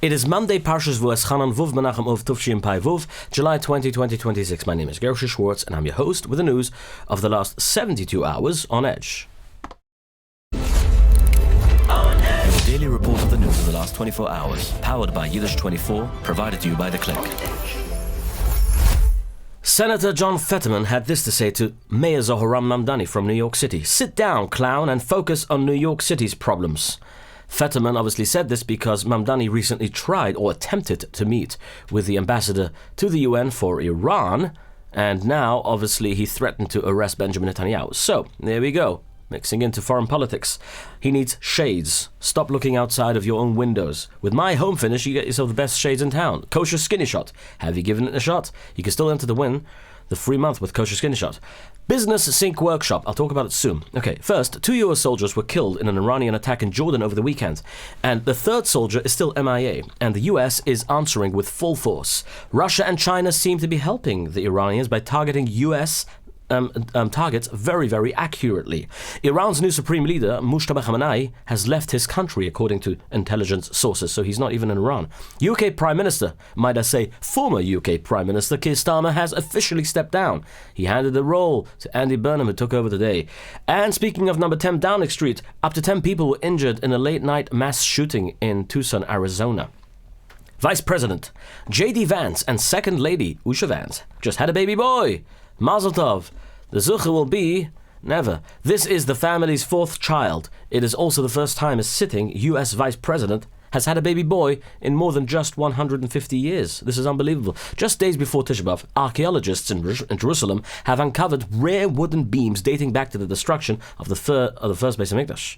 It is Monday, Parshas V'Eschanan Vuv Menachem Ov Tuvshin Pai Vuv, July 20, 2026. My name is Gershy Schwarcz, and I'm your host with the news of the last 72 hours on Edge. Your daily report of the news of the last 24 hours, powered by Yiddish 24, provided to you by The Click. Senator John Fetterman had this to say to Mayor Zohran Mamdani from New York City. Sit down, clown, and focus on New York City's problems. Fetterman obviously said this because Mamdani recently tried or attempted to meet with the ambassador to the UN for Iran, and now obviously he threatened to arrest Benjamin Netanyahu. So, there we go. Mixing into foreign politics. He needs shades. Stop looking outside of your own windows. With my HomeFinish, you get yourself the best shades in town. Kosher Skinny Shot. Have you given it a shot? You can still enter the free month with Kosher Skinny Shot. Business Sync Workshop. I'll talk about it soon. Okay, first, 2 US soldiers were killed in an Iranian attack in Jordan over the weekend. And the third soldier is still MIA. And the US is answering with full force. Russia and China seem to be helping the Iranians by targeting US targets very, very accurately. Iran's new supreme leader, Mujtaba Khamenei, has left his country, according to intelligence sources, so he's not even in Iran. UK Prime Minister, might I say, former UK Prime Minister Keir Starmer has officially stepped down. He handed the role to Andy Burnham, who took over today. And speaking of number 10 Downing Street, up to 10 people were injured in a late-night mass shooting in Tucson, Arizona. Vice President J.D. Vance and Second Lady Usha Vance just had a baby boy. Mazel tov. The zucha will be never. This is the family's fourth child. It is also the first time a sitting U.S. Vice President has had a baby boy in more than just 150 years. This is unbelievable. Just days before Tisha B'Av, archaeologists in Jerusalem have uncovered rare wooden beams dating back to the destruction of the first Beis HaMikdash.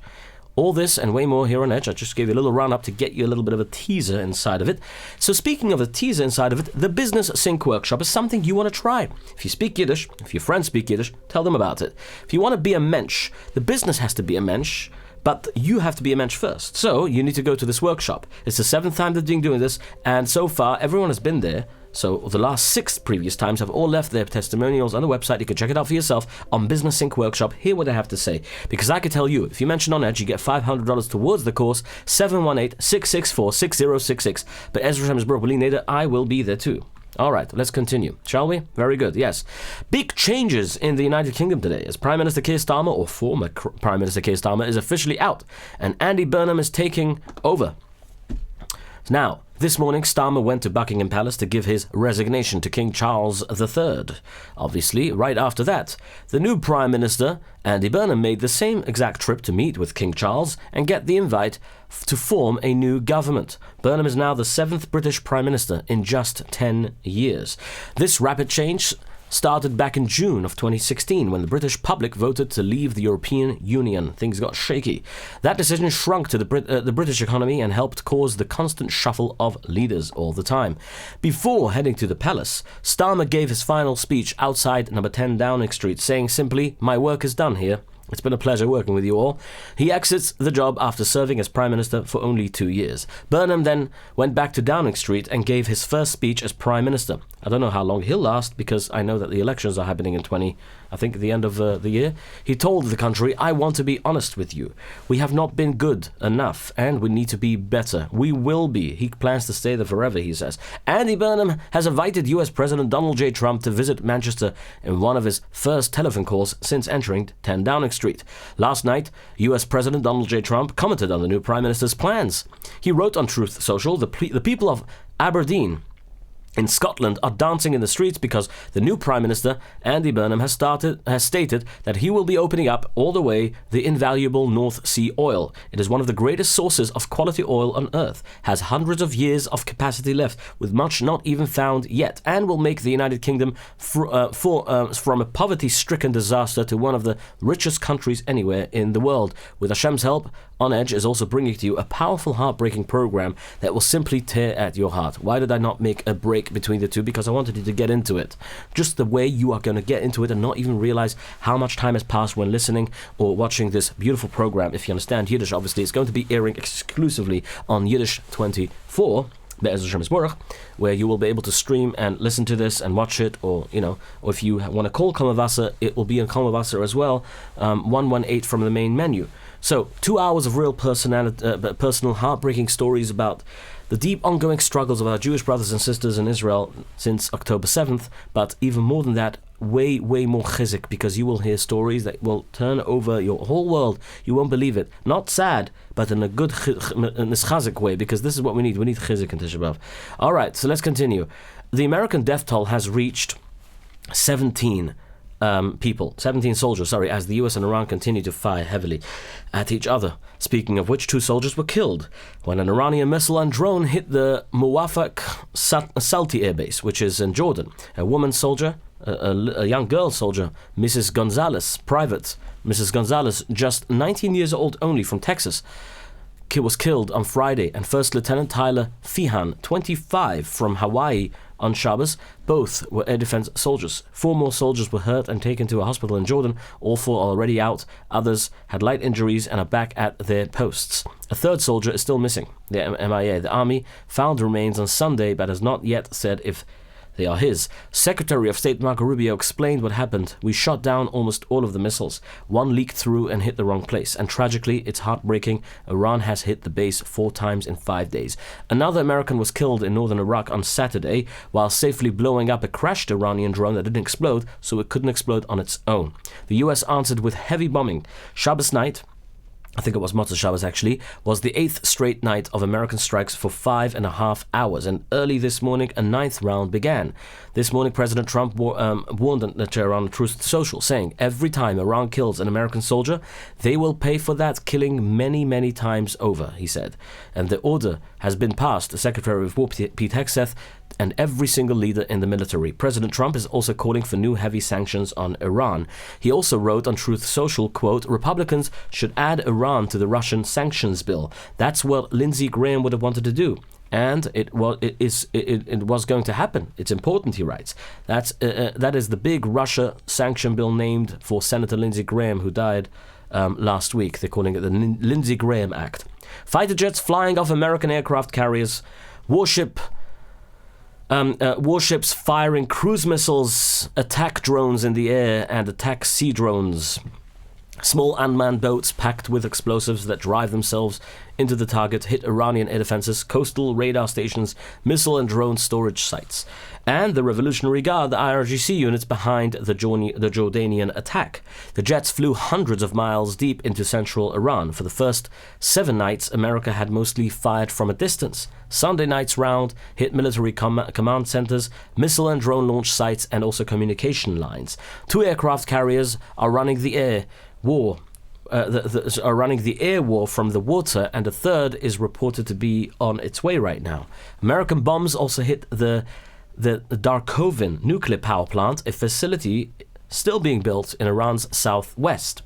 All this and way more here on Edge. I just gave you a little roundup to get you a little bit of a teaser inside of it. So speaking of a teaser inside of it, the Business Sync Workshop is something you want to try. If you speak Yiddish, if your friends speak Yiddish, tell them about it. If you want to be a mensch, the business has to be a mensch, but you have to be a mensch first. So you need to go to this workshop. It's the 7th time they've been doing this, and so far everyone has been there. So the last 6 previous times have all left their testimonials on the website. You can check it out for yourself on Business Sync Workshop. Hear what they have to say. Because I can tell you, if you mention on Edge, you get $500 towards the course, 718-664-6066. But Ezra Shem's Brooklyn, I will be there too. All right, let's continue, shall we? Very good, yes. Big changes in the United Kingdom today as Prime Minister Keir Starmer, or former Prime Minister Keir Starmer, is officially out, and Andy Burnham is taking over. Now, this morning, Starmer went to Buckingham Palace to give his resignation to King Charles III. Obviously, right after that, the new Prime Minister, Andy Burnham, made the same exact trip to meet with King Charles and get the invite to form a new government. Burnham is now the 7th British Prime Minister in just 10 years. This rapid change started back in June of 2016 when the British public voted to leave the European Union. Things got shaky. That decision shrunk to the British economy and helped cause the constant shuffle of leaders all the time. Before heading to the palace, Starmer gave his final speech outside number 10 Downing Street, saying simply, "My work is done here. It's been a pleasure working with you all." He exits the job after serving as Prime Minister for only 2 years. Burnham then went back to Downing Street and gave his first speech as Prime Minister. I don't know how long he'll last because I know that the elections are happening in the end of the year. He told the country, "I want to be honest with you. We have not been good enough and we need to be better. We will be." He plans to stay there forever, he says. Andy Burnham has invited US President Donald J. Trump to visit Manchester in one of his first telephone calls since entering 10 Downing Street. Last night, US President Donald J. Trump commented on the new Prime Minister's plans. He wrote on Truth Social, the people of Aberdeen in Scotland are dancing in the streets because the new Prime Minister, Andy Burnham, has stated that he will be opening up all the way the invaluable North Sea oil. It is one of the greatest sources of quality oil on Earth, has hundreds of years of capacity left, with much not even found yet, and will make the United Kingdom from a poverty-stricken disaster to one of the richest countries anywhere in the world. With Hashem's help, On Edge is also bringing to you a powerful, heartbreaking program that will simply tear at your heart. Why did I not make a break between the two? Because I wanted you to get into it. Just the way you are going to get into it and not even realize how much time has passed when listening or watching this beautiful program. If you understand Yiddish, obviously, it's going to be airing exclusively on Yiddish 24. Where you will be able to stream and listen to this and watch it, or if you want to call Kol Mevaser, it will be on Kol Mevaser as well, 118 from the main menu. So 2 hours of real personal heartbreaking stories about the deep ongoing struggles of our Jewish brothers and sisters in Israel since October 7th, but even more than that, way more chizik, because you will hear stories that will turn over your whole world. You won't believe it. Not sad, but in a good chazik way, because this is what we need. We need chizik in Tisha B'Av. All right, so let's continue. The American death toll has reached 17 soldiers, as the US and Iran continue to fire heavily at each other. Speaking of which, 2 soldiers were killed when an Iranian missile and drone hit the Muwafaq Salti airbase, which is in Jordan. A woman soldier, a young girl soldier, Mrs. Gonzalez, Private Mrs. Gonzalez, just 19 years old only, from Texas, was killed on Friday, and First Lieutenant Tyler Feehan, 25, from Hawaii, on Shabbos. Both were air defense soldiers. 4 more soldiers were hurt and taken to a hospital in Jordan. All 4 are already out. Others had light injuries and are back at their posts. A 3rd soldier is still missing. The MIA, the Army, found remains on Sunday, but has not yet said if they are his. Secretary of State Marco Rubio explained what happened. We shot down almost all of the missiles. 1 leaked through and hit the wrong place. And tragically, it's heartbreaking, Iran has hit the base 4 times in 5 days. Another American was killed in northern Iraq on Saturday while safely blowing up a crashed Iranian drone that didn't explode, so it couldn't explode on its own. The US answered with heavy bombing. Shabbos night, I think it was Motzei Shabbos actually, was the 8th straight night of American strikes for 5.5 hours, and early this morning a 9th round began. This morning President Trump warned the chair on Truth Social, saying, every time Iran kills an American soldier, they will pay for that killing many times over, he said. And the order has been passed. The Secretary of War, Pete Hegseth, and every single leader in the military. President Trump is also calling for new heavy sanctions on Iran. He also wrote on Truth Social, quote, Republicans should add Iran to the Russian sanctions bill. That's what Lindsey Graham would have wanted to do. And it was going to happen. It's important, he writes. That is the big Russia sanction bill named for Senator Lindsey Graham, who died last week. They're calling it the Lindsey Graham Act. Fighter jets flying off American aircraft carriers. Warships firing cruise missiles, attack drones in the air, and attack sea drones. Small unmanned boats packed with explosives that drive themselves into the target hit Iranian air defenses, coastal radar stations, missile and drone storage sites, and the Revolutionary Guard, the IRGC units behind the Jordanian attack. The jets flew hundreds of miles deep into central Iran. For the first 7 nights, America had mostly fired from a distance. Sunday night's round hit military command centers, missile and drone launch sites, and also communication lines. 2 aircraft carriers are running the air war from the water, and a 3rd is reported to be on its way right now. American bombs also hit the Darkovin nuclear power plant, a facility still being built in Iran's southwest.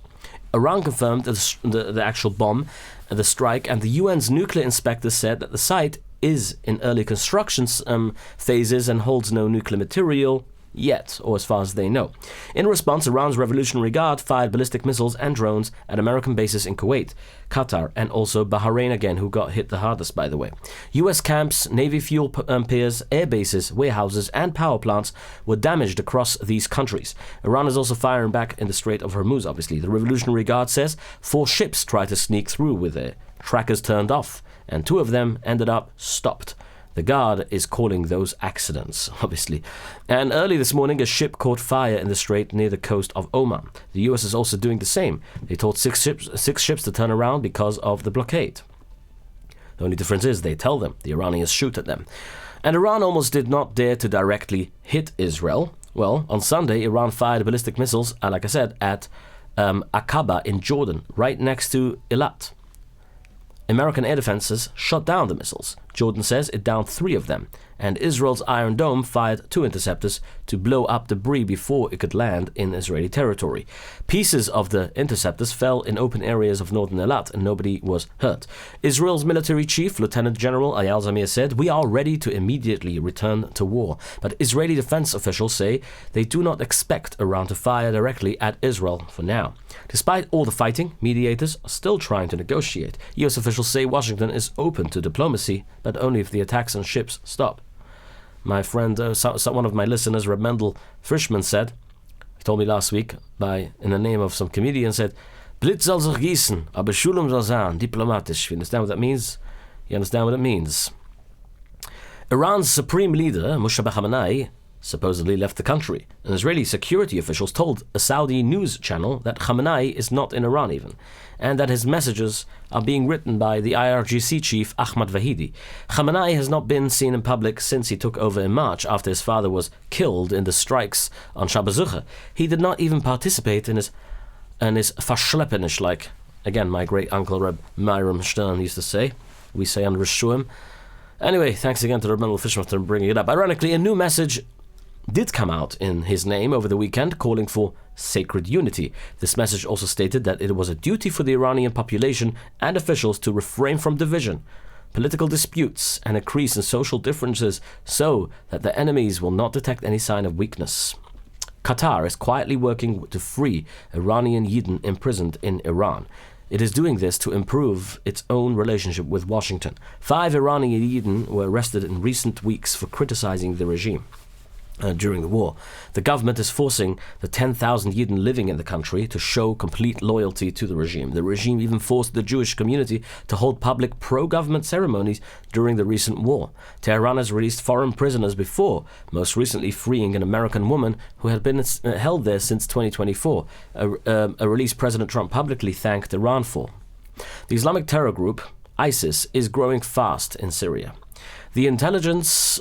Iran confirmed the actual bomb, the strike, and the UN's nuclear inspector said that the site is in early construction phases and holds no nuclear material yet, or as far as they know. In response, Iran's Revolutionary Guard fired ballistic missiles and drones at American bases in Kuwait, Qatar, and also Bahrain again, who got hit the hardest, by the way. US camps, Navy fuel piers, air bases, warehouses, and power plants were damaged across these countries. Iran is also firing back in the Strait of Hormuz, obviously. The Revolutionary Guard says 4 ships tried to sneak through with their trackers turned off, and 2 of them ended up stopped. The Guard is calling those accidents, obviously. And early this morning, a ship caught fire in the strait near the coast of Oman. The US is also doing the same. They told 6 ships to turn around because of the blockade. The only difference is they tell them. The Iranians shoot at them. And Iran almost did not dare to directly hit Israel. Well, on Sunday, Iran fired ballistic missiles, like I said, at Aqaba in Jordan, right next to Eilat. American air defenses shot down the missiles. Jordan says it downed 3 of them, and Israel's Iron Dome fired 2 interceptors to blow up debris before it could land in Israeli territory. Pieces of the interceptors fell in open areas of northern Eilat, and nobody was hurt. Israel's military chief, Lieutenant General Eyal Zamir, said, "We are ready to immediately return to war." But Israeli defense officials say they do not expect Iran to fire directly at Israel for now. Despite all the fighting, mediators are still trying to negotiate. US officials say Washington is open to diplomacy, but only if the attacks on ships stop. My friend, one of my listeners, Reb Mendel Frischman, said, he told me last week, in the name of some comedian, said, "Blitz soll sich gießen, aber Schulem soll sein, diplomatisch." You understand what that means? You understand what it means? Iran's supreme leader, Moshe Khamenei, supposedly left the country. And Israeli security officials told a Saudi news channel that Khamenei is not in Iran even, and that his messages are being written by the IRGC chief Ahmad Vahidi. Khamenei has not been seen in public since he took over in March after his father was killed in the strikes on Shabbat. He did not even participate in his Verschleppenisch, like, again, my great uncle Reb Myram Stern used to say. We say on Rishuim. Anyway, thanks again to Reb Mendel Fishman for bringing it up. Ironically, a new message did come out in his name over the weekend, calling for sacred unity. This message also stated that it was a duty for the Iranian population and officials to refrain from division, political disputes, and increase in social differences so that the enemies will not detect any sign of weakness. Qatar is quietly working to free Iranian Yidden imprisoned in Iran. It is doing this to improve its own relationship with Washington. 5 Iranian Yidden were arrested in recent weeks for criticizing the regime. During the war, the government is forcing the 10,000 Yidden living in the country to show complete loyalty to the regime. The regime even forced the Jewish community to hold public pro-government ceremonies during the recent war. Tehran has released foreign prisoners before, most recently freeing an American woman who had been held there since 2024, a release President Trump publicly thanked Iran for. The Islamic terror group, ISIS, is growing fast in Syria. The intelligence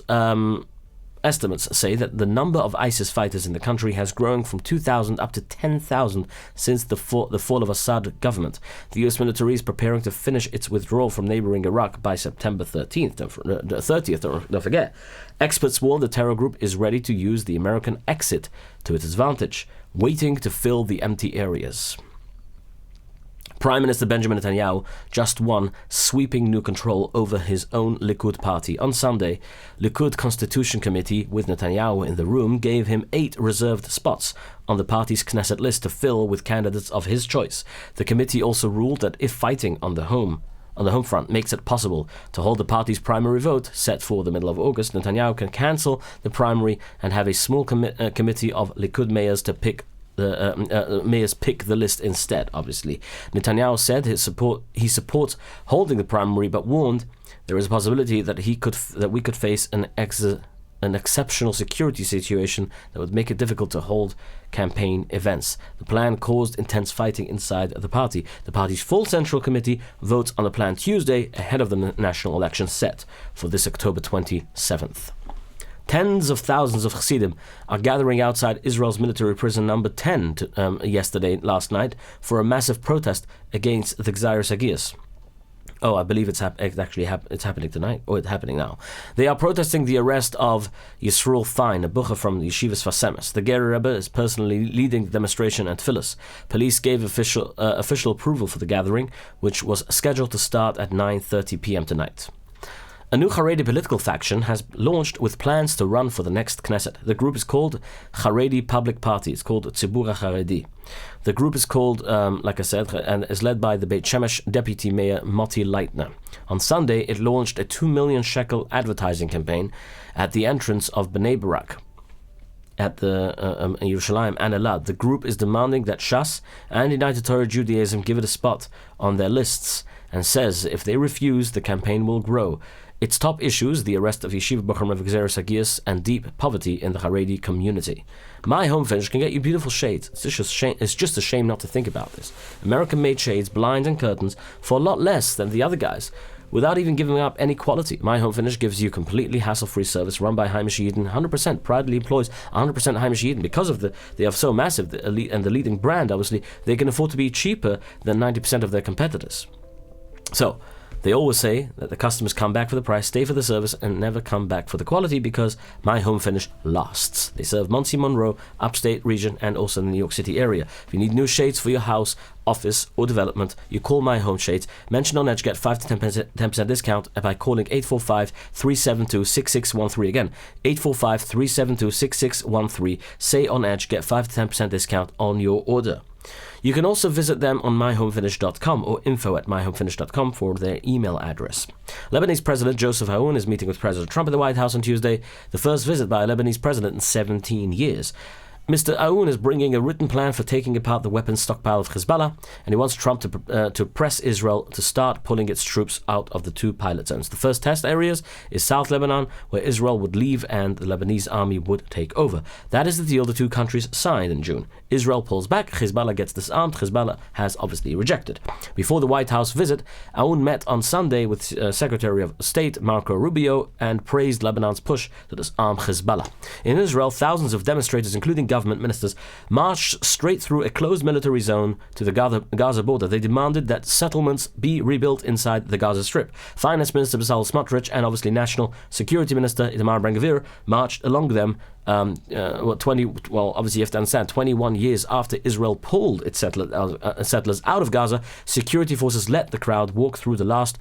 estimates say that the number of ISIS fighters in the country has grown from 2,000 up to 10,000 since the fall of Assad government. The US military is preparing to finish its withdrawal from neighboring Iraq by September 30th. Don't forget. Experts warn the terror group is ready to use the American exit to its advantage, waiting to fill the empty areas. Prime Minister Benjamin Netanyahu just won sweeping new control over his own Likud party. On Sunday, Likud Constitution Committee, with Netanyahu in the room, gave him 8 reserved spots on the party's Knesset list to fill with candidates of his choice. The committee also ruled that if fighting on the home front makes it possible to hold the party's primary vote, set for the middle of August, Netanyahu can cancel the primary and have a small committee of Likud mayors to pick mayors pick the list instead, obviously. Netanyahu said he supports holding the primary, but warned there is a possibility that we could face an exceptional security situation that would make it difficult to hold campaign events. The plan caused intense fighting inside the party. The party's full Central Committee votes on the plan Tuesday ahead of the national election set for this October 27th. Tens of thousands of Chassidim are gathering outside Israel's military prison number 10 last night for a massive protest against the Gzeira Sagias. Oh, I believe it's happening tonight, or it's happening now. They are protesting the arrest of Yisrael Fein, a bucher from the Yeshivas Fasemis. The Ger Rebbe is personally leading the demonstration at Tfilis. Police gave official approval for the gathering, which was scheduled to start at 9:30 p.m. tonight. A new Haredi political faction has launched with plans to run for the next Knesset. The group is called Haredi Public Party. It's called Tzibur HaCharedi. The group is called, like I said, and is led by the Beit Shemesh Deputy Mayor Moti Leitner. On Sunday, it launched a 2 million shekel advertising campaign at the entrance of Bnei Barak at the Yerushalayim and Elad. The group is demanding that Shas and United Torah Judaism give it a spot on their lists, and says if they refuse, the campaign will grow. Its top issues, the arrest of Yeshiva Bochum of Gzeira Sagias and deep poverty in the Haredi community. My HomeFinish can get you beautiful shades. It's just a shame not to think about this. American-made shades, blinds and curtains for a lot less than the other guys, without even giving up any quality. My HomeFinish gives you completely hassle-free service run by Hamish Yidden, 100%, proudly employs 100% Hamish Yidden. Because of they are so massive and the leading brand, obviously, they can afford to be cheaper than 90% of their competitors. So, they always say that the customers come back for the price, stay for the service, and never come back for the quality because My HomeFinish lasts. They serve Monsey, Monroe, upstate region, and also the New York City area. If you need new shades for your house, office, or development, you call My Home Shades. Mention on Edge, get 5 to 10% discount by calling 845-372-6613. Again, 845-372-6613. Say on Edge, get 5 to 10% discount on your order. You can also visit them on myhomefinish.com or info@myhomefinish.com for their email address. Lebanese President Joseph Aoun is meeting with President Trump at the White House on Tuesday, the first visit by a Lebanese president in 17 years. Mr. Aoun is bringing a written plan for taking apart the weapons stockpile of Hezbollah, and he wants Trump to press Israel to start pulling its troops out of the 2 pilot zones. The first test areas is South Lebanon, where Israel would leave and the Lebanese army would take over. That is the deal the 2 countries signed in June. Israel pulls back, Hezbollah gets disarmed. Hezbollah has obviously rejected. Before the White House visit, Aoun met on Sunday with Secretary of State Marco Rubio and praised Lebanon's push to disarm Hezbollah. In Israel, thousands of demonstrators, including government ministers, marched straight through a closed military zone to the Gaza border. They demanded that settlements be rebuilt inside the Gaza Strip. Finance Minister Bezalel Smotrich and obviously National Security Minister Itamar Ben-Gvir marched along them. Obviously you have to understand, 21 years after Israel pulled its settlers out of Gaza, security forces let the crowd walk through the last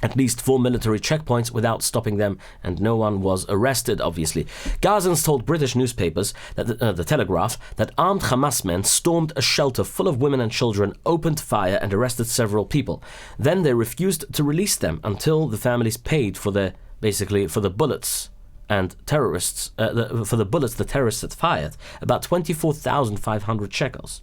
at least 4 military checkpoints without stopping them, and no one was arrested, obviously. Gazans told British newspapers, that the Telegraph, that armed Hamas men stormed a shelter full of women and children, opened fire and arrested several people. Then they refused to release them until the families paid for the bullets and terrorists, the terrorists had fired, about 24,500 shekels.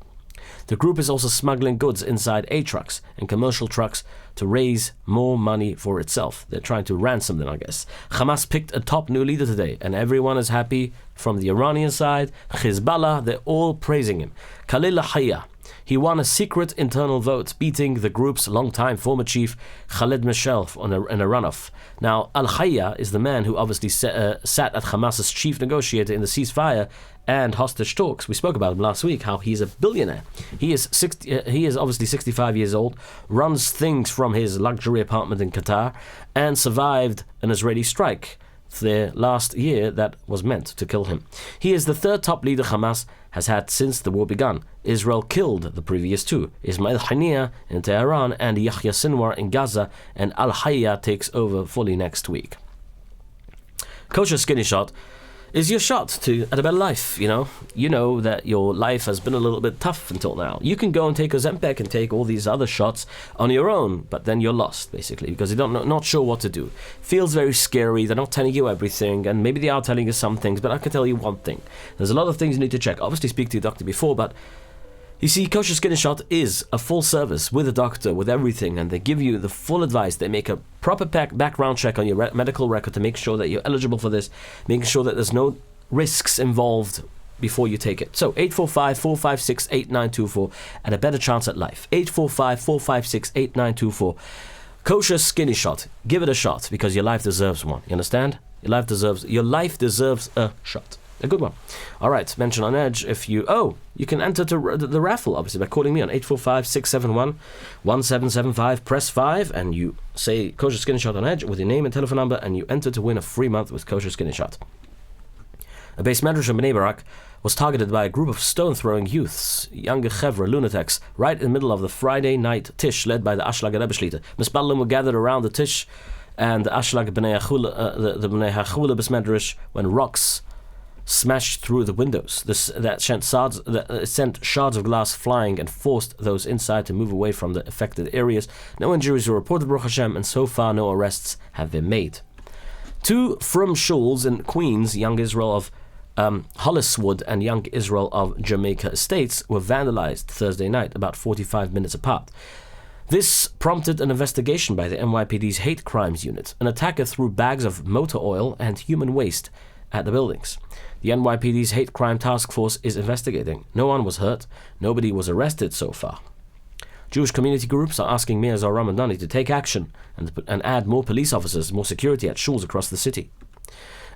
The group is also smuggling goods inside A-trucks and commercial trucks to raise more money for itself. They're trying to ransom them, I guess. Hamas picked a top new leader today, and everyone is happy. From the Iranian side, Hezbollah, they're all praising him. Khalil Hayya. He won a secret internal vote, beating the group's longtime former chief, Khalid Michel, in a runoff. Now, Al-Hayya is the man who obviously sat at Hamas's chief negotiator in the ceasefire and hostage talks. We spoke about him last week, how he's a billionaire. He is obviously 65 years old, runs things from his luxury apartment in Qatar, and survived an Israeli strike the last year that was meant to kill him. He is the 3rd top leader Hamas has had since the war began. Israel killed the previous 2, Ismail Haniyeh in Tehran and Yahya Sinwar in Gaza, and Al-Hayya takes over fully next week. Kosher Skinny Shot is your shot at a better life, you know that your life has been a little bit tough until now. You can go and take Ozempic and take all these other shots on your own, but then you're lost, basically, because you're not sure what to do. Feels very scary, they're not telling you everything, and maybe they are telling you some things, but I can tell you one thing. There's a lot of things you need to check. Obviously speak to your doctor before, but you see, Kosher Skin and Shot is a full service with a doctor, with everything, and they give you the full advice. They make a proper background check on your medical record to make sure that you're eligible for this, making sure that there's no risks involved before you take it. So 845-456-8924 and a better chance at life. 845-456-8924. Kosher Skinny Shot. Give it a shot because your life deserves one. You understand? Your life deserves a shot. A good one. All right, mention on Edge if you can enter the raffle, obviously, by calling me on 845-671-1775, press 5, and you say Kosher Skinny Shot on Edge with your name and telephone number, and you enter to win a free month with Kosher Skinny Shot. A base medrash in Bnei Barak was targeted by a group of stone-throwing youths, younger chevra lunatics, right in the middle of the Friday night tish led by the Ashlag Rebbe Shlita. Mispalim were gathered around the tish, and the Ashlag Bnei Achula, the Bnei Achula base medrash, when rocks smashed through the windows. That sent shards of glass flying and forced those inside to move away from the affected areas. No injuries were reported, Baruch Hashem, and so far no arrests have been made. 2 frum shuls in Queens, Young Israel of Holliswood and Young Israel of Jamaica Estates, were vandalized Thursday night, about 45 minutes apart. This prompted an investigation by the NYPD's Hate Crimes Unit. An attacker threw bags of motor oil and human waste at the buildings. The NYPD's Hate Crime Task Force is investigating. No one was hurt. Nobody was arrested so far. Jewish community groups are asking Mayor Zahra Mamdani to take action and add more police officers, more security at shuls across the city.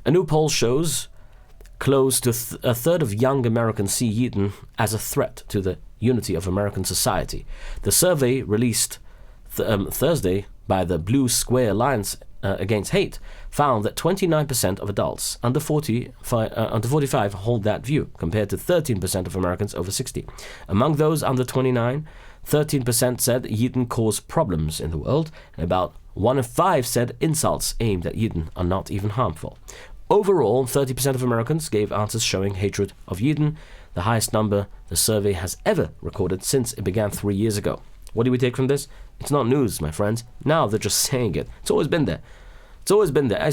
A new poll shows close to a third of young Americans see Yidden as a threat to the unity of American society. The survey released Thursday by the Blue Square Alliance Against Hate found that 29% of adults under 45 hold that view, compared to 13% of Americans over 60. Among those under 29, 13% said Yidden cause problems in the world, and about 1 in 5 said insults aimed at Yidden are not even harmful. Overall, 30% of Americans gave answers showing hatred of Yidden, the highest number the survey has ever recorded since it began 3 years ago. What do we take from this? It's not news, my friends. Now they're just saying it. It's always been there. It's always been there.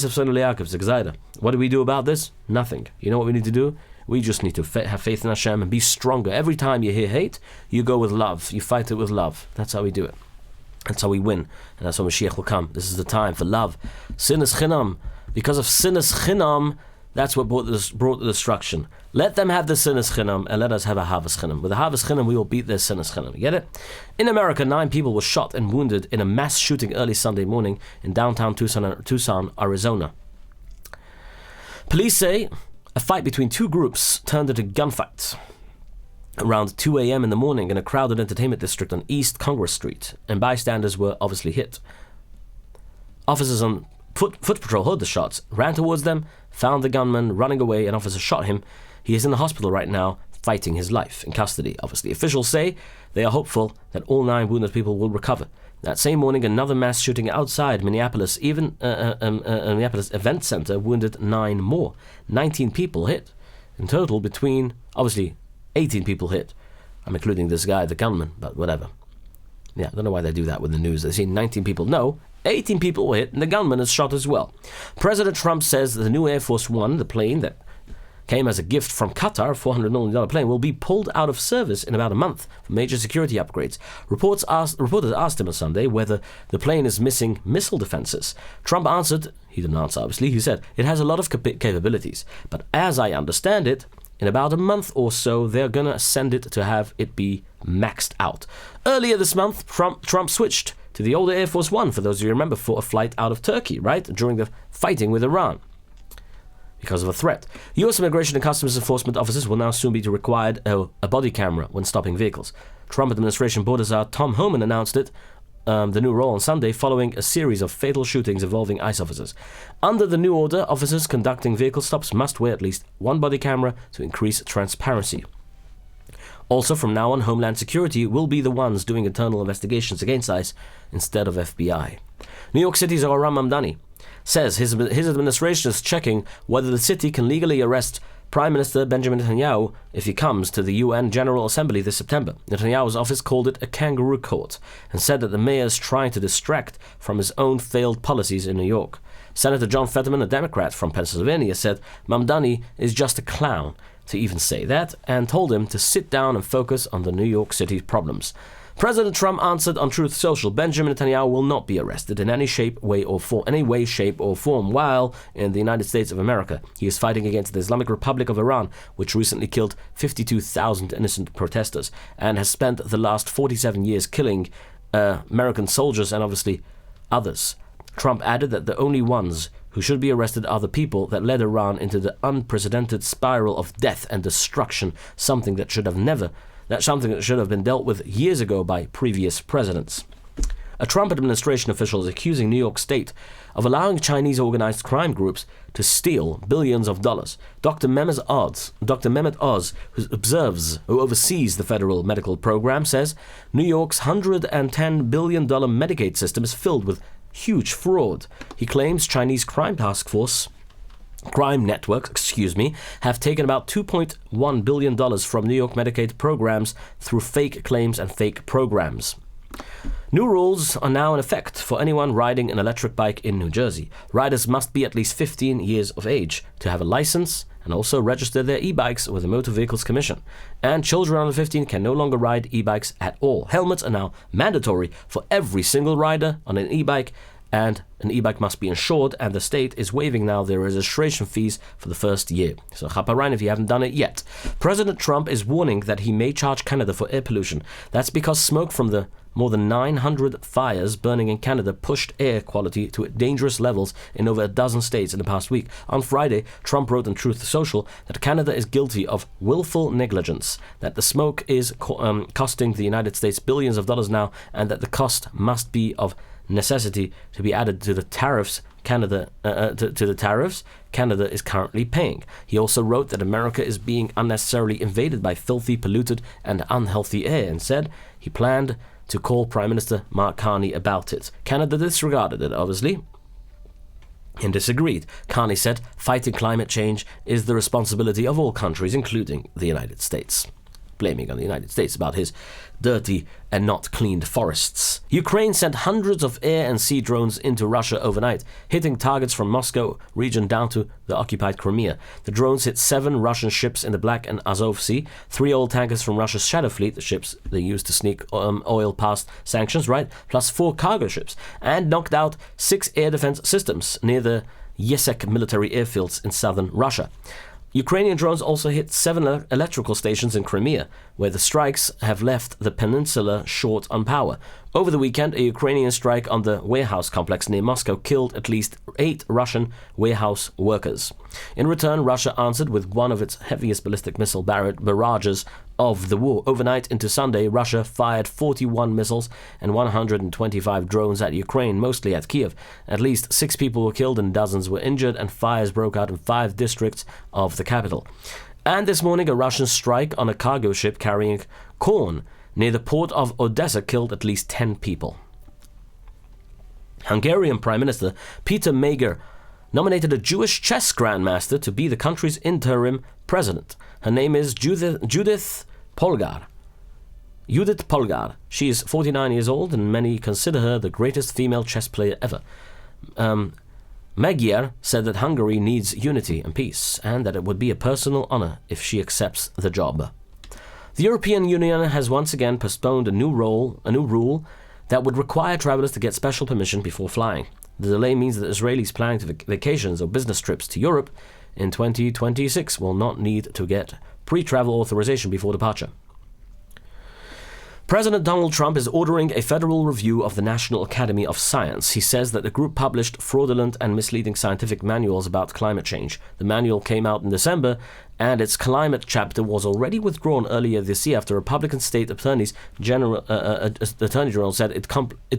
What do we do about this? Nothing. You know what we need to do? We just need to have faith in Hashem and be stronger. Every time you hear hate, you go with love. You fight it with love. That's how we do it. That's how we win. And that's how Mashiach will come. This is the time for love. Sin is chinam. Because of sin is chinam, that's what brought the destruction. Let them have the sinas chinam, and let us have a havas chinam. With a havas chinam, we will beat their sinas chinam. You get it? In America, 9 people were shot and wounded in a mass shooting early Sunday morning in downtown Tucson, Arizona. Police say a fight between 2 groups turned into gunfights around 2 a.m. in the morning in a crowded entertainment district on East Congress Street, and bystanders were obviously hit. Officers on foot patrol heard the shots, ran towards them, found the gunman running away, and officers shot him. He is in the hospital right now, fighting his life, in custody, obviously. Officials say they are hopeful that all 9 wounded people will recover. That same morning, another mass shooting outside Minneapolis, Minneapolis Event Center, wounded 9 more. 19 people hit. In total, between, obviously, 18 people hit. I'm including this guy, the gunman, but whatever. Yeah, I don't know why they do that with the news. They say 19 people. No, 18 people were hit, and the gunman is shot as well. President Trump says that the new Air Force One, the plane that came as a gift from Qatar, a $400 million plane, will be pulled out of service in about a month for major security upgrades. Reporters asked him on Sunday whether the plane is missing missile defenses. Trump answered, he didn't answer obviously, he said, it has a lot of capabilities, but as I understand it, in about a month or so, they're going to send it to have it be maxed out. Earlier this month, Trump switched to the older Air Force One, for those of you who remember, for a flight out of Turkey, right, during the fighting with Iran, because of a threat. U.S. Immigration and Customs Enforcement officers will now soon be required a body camera when stopping vehicles. Trump administration border czar Tom Homan announced it, the new role on Sunday, following a series of fatal shootings involving ICE officers. Under the new order, officers conducting vehicle stops must wear at least 1 body camera to increase transparency. Also, from now on, Homeland Security will be the ones doing internal investigations against ICE instead of FBI. New York City's Mamdani says his administration is checking whether the city can legally arrest Prime Minister Benjamin Netanyahu if he comes to the UN General Assembly this September. Netanyahu's office called it a kangaroo court and said that the mayor is trying to distract from his own failed policies in New York. Senator John Fetterman, a Democrat from Pennsylvania, said Mamdani is just a clown to even say that, and told him to sit down and focus on the New York City problems. President Trump answered on Truth Social, Benjamin Netanyahu will not be arrested in any way, shape or form while in the United States of America. He is fighting against the Islamic Republic of Iran, which recently killed 52,000 innocent protesters and has spent the last 47 years killing American soldiers and obviously others. Trump added that the only ones who should be arrested are the people that led Iran into the unprecedented spiral of death and destruction, something that should have been dealt with years ago by previous presidents. A Trump administration official is accusing New York State of allowing Chinese organized crime groups to steal billions of dollars. Dr. Mehmet Oz, who oversees the federal medical program, says New York's $110 billion Medicaid system is filled with huge fraud. He claims Chinese crime networks, have taken about $2.1 billion from New York Medicaid programs through fake claims and fake programs. New rules are now in effect for anyone riding an electric bike in New Jersey. Riders must be at least 15 years of age to have a license and also register their e-bikes with the Motor Vehicles Commission. And children under 15 can no longer ride e-bikes at all. Helmets are now mandatory for every single rider on an e-bike, and an e-bike must be insured, and the state is waiving now their registration fees for the first year. So chaparan if you haven't done it yet. President Trump is warning that he may charge Canada for air pollution. That's because smoke from the more than 900 fires burning in Canada pushed air quality to dangerous levels in over a dozen states in the past week. On Friday, Trump wrote on Truth Social that Canada is guilty of willful negligence, that the smoke is costing the United States billions of dollars now, and that the cost must be of necessity to be added to the tariffs Canada is currently paying. He also wrote that America is being unnecessarily invaded by filthy, polluted, and unhealthy air, and said he planned to call Prime Minister Mark Carney about it. Canada disregarded it, obviously, and disagreed. Carney said fighting climate change is the responsibility of all countries, including the United States. blaming on the United States about his dirty and not cleaned forests. Ukraine sent hundreds of air and sea drones into Russia overnight, hitting targets from Moscow region down to the occupied Crimea. The drones hit 7 Russian ships in the Black and Azov Sea, 3 oil tankers from Russia's Shadow Fleet, the ships they used to sneak oil past sanctions, right? Plus 4 cargo ships, and knocked out 6 air defense systems near the Yesek military airfields in southern Russia. Ukrainian drones also hit 7 electrical stations in Crimea, where the strikes have left the peninsula short on power. Over the weekend, a Ukrainian strike on the warehouse complex near Moscow killed at least 8 Russian warehouse workers. In return, Russia answered with one of its heaviest ballistic missile barrages of the war. Overnight into Sunday, Russia fired 41 missiles and 125 drones at Ukraine, mostly at Kiev. At least 6 people were killed and dozens were injured, and fires broke out in 5 districts of the capital. And this morning, a Russian strike on a cargo ship carrying corn near the port of Odessa killed at least 10 people. Hungarian Prime Minister Peter Magyar nominated a Jewish chess grandmaster to be the country's interim president. Her name is Judith Polgar. She is 49 years old, and many consider her the greatest female chess player ever. Magyar said that Hungary needs unity and peace, and that it would be a personal honor if she accepts the job. The European Union has once again postponed a new rule that would require travelers to get special permission before flying. The delay means that Israelis planning vacations or business trips to Europe in 2026 will not need to get pre-travel authorization before departure. President Donald Trump is ordering a federal review of the National Academy of Science. He says that the group published fraudulent and misleading scientific manuals about climate change. The manual came out in December, and its climate chapter was already withdrawn earlier this year after Republican state attorney general said it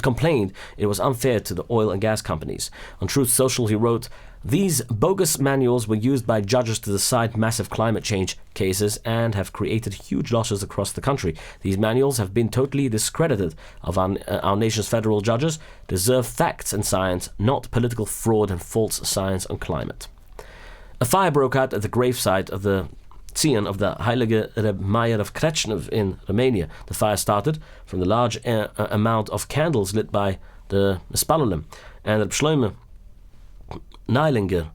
complained it was unfair to the oil and gas companies. On Truth Social, he wrote, "These bogus manuals were used by judges to decide massive climate change cases and have created huge losses across the country. These manuals have been totally discredited of our nation's federal judges, deserve facts and science, not political fraud and false science on climate." A fire broke out at the gravesite of the Tzion of the Heilige Reb Meir of Krečnev in Romania. The fire started from the large amount of candles lit by the Spalolim, and Reb Shlomo Neilinger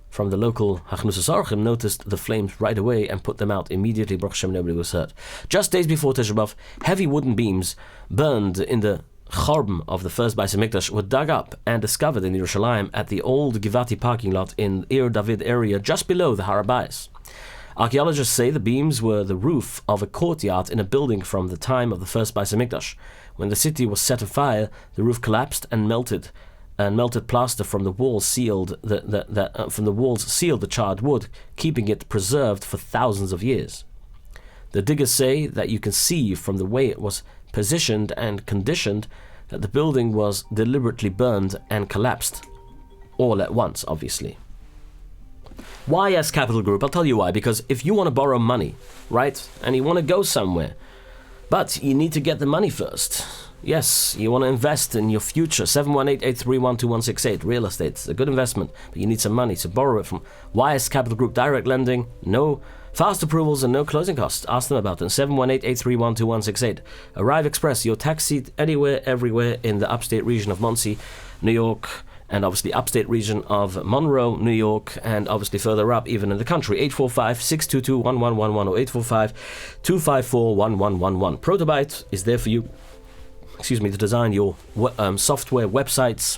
from the local Hachnus Orchim noticed the flames right away and put them out immediately. Baruch Hashem, nobody was hurt. Just days before Tisha B'Av, heavy wooden beams burned in the Chorb of the first Beis HaMikdash were dug up and discovered in Yerushalayim at the old Givati parking lot in Ir David area just below the Har HaBayis. Archaeologists say the beams were the roof of a courtyard in a building from the time of the first Beis HaMikdash. When the city was set afire, the roof collapsed and melted plaster from the walls sealed the charred wood, keeping it preserved for thousands of years. The diggers say that you can see from the way it was positioned and conditioned that the building was deliberately burned and collapsed all at once, obviously. Why S Capital Group? I'll tell you why. Because if you want to borrow money, right, and you want to go somewhere, but you need to get the money first. Yes, you want to invest in your future. 718-831-2168. Real estate. It's a good investment, but you need some money to borrow it from YS Capital Group. Direct lending, no fast approvals and no closing costs. Ask them about it. 718-831-2168. Arrive Express, your taxi anywhere, everywhere in the upstate region of Monsey, New York, and obviously upstate region of Monroe, New York, and obviously further up even in the country. 845-622-1111 or 845-254-1111. Protobyte is there for you, to design your software, websites,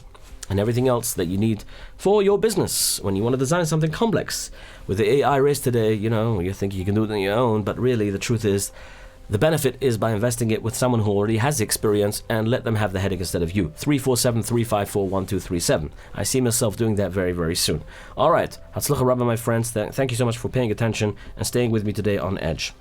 and everything else that you need for your business. When you want to design something complex, with the AI race today, you think you can do it on your own, but really the truth is, the benefit is by investing it with someone who already has the experience and let them have the headache instead of you. 347-354-1237. I see myself doing that very, very soon. All right. Hatzlacha Rabba, my friends. Thank you so much for paying attention and staying with me today on Edge.